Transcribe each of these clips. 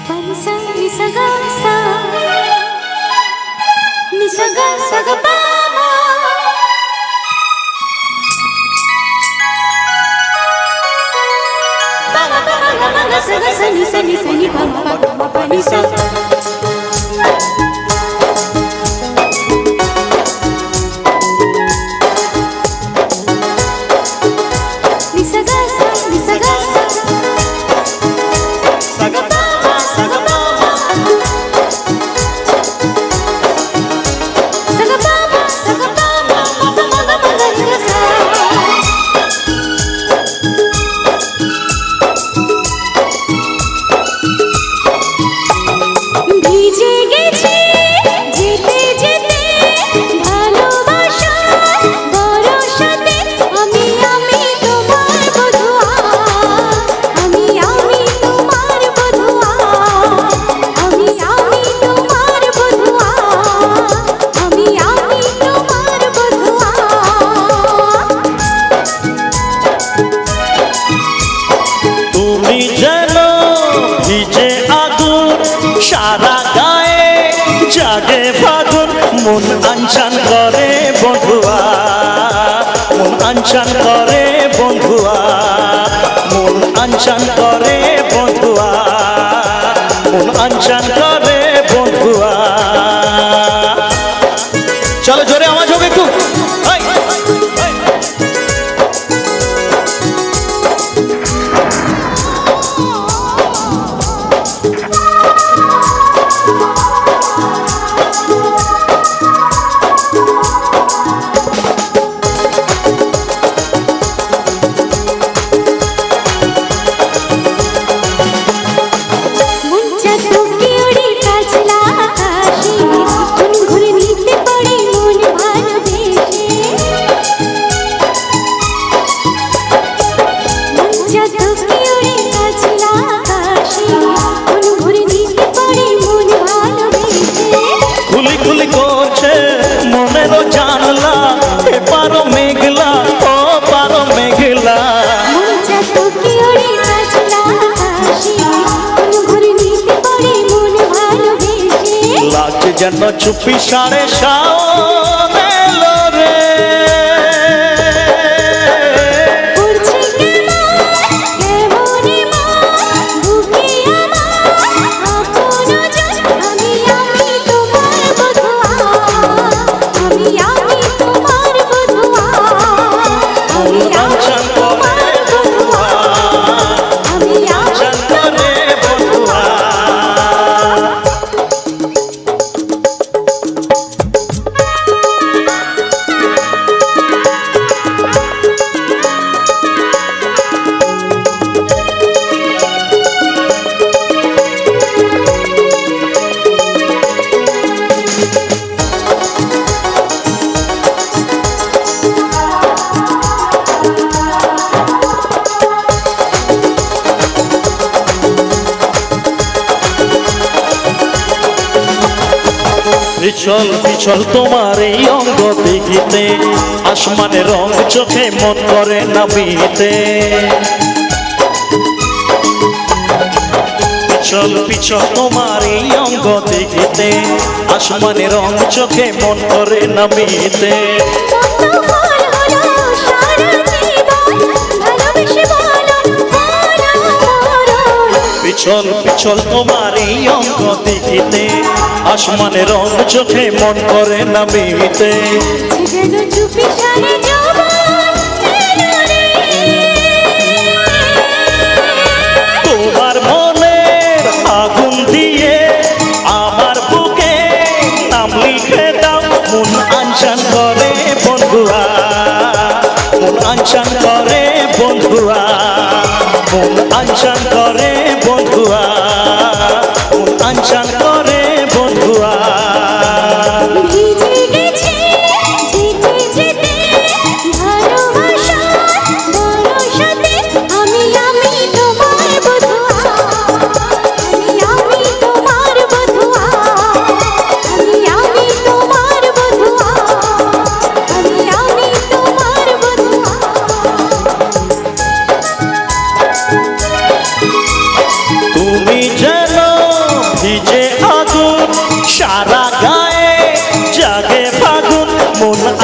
Panisa nisaga sa nisaga saga pa ma pa ma pa ma ma ma saga sa ni pa ma pa ma pa ni sa সারা গায়ে জাগে ফাগুন মন আনচান করে বন্ধুয়া মন আনচান করে বন্ধুয়া মন আনচান করে বন্ধুয়া মন আনচান করে বন্ধুয়া চলো জোরে আওয়াজ হবে একটু জানলা পারো মেঘলা ও পারো মেঘলা লাগছে যেন চুপি সাড়ে সালো রে পিছল পিছল তোমার এই অঙ্গ দেখিতে আসমানের রং চোখে মন করে নামিতে পিছল পিছল তোমার এই অঙ্গ দেখিতে আসমানের রং চোখে মন করে নামিতে পিছল পিছল তোমার এই অঙ্গ দেখিতে আসমানের রং চোখে মন করে নামিতে তোমার মনের আগুন দিয়ে আমার বুকে নাম লিখে দাও মন আনচান করে বন্ধুয়া মন আনচান করে বন্ধুয়া মন আনচান করে বন্ধুয়া মন আনচান করে বন্ধুয়া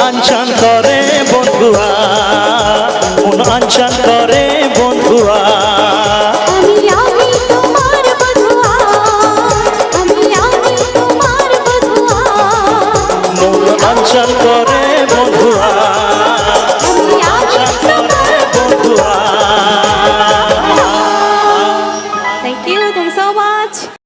আনচান করে বন্ধুয়া, মন আনচান করে বন্ধুয়া। আমি তোমার বধুয়া, আমি তোমার বধুয়া। মন আনচান করে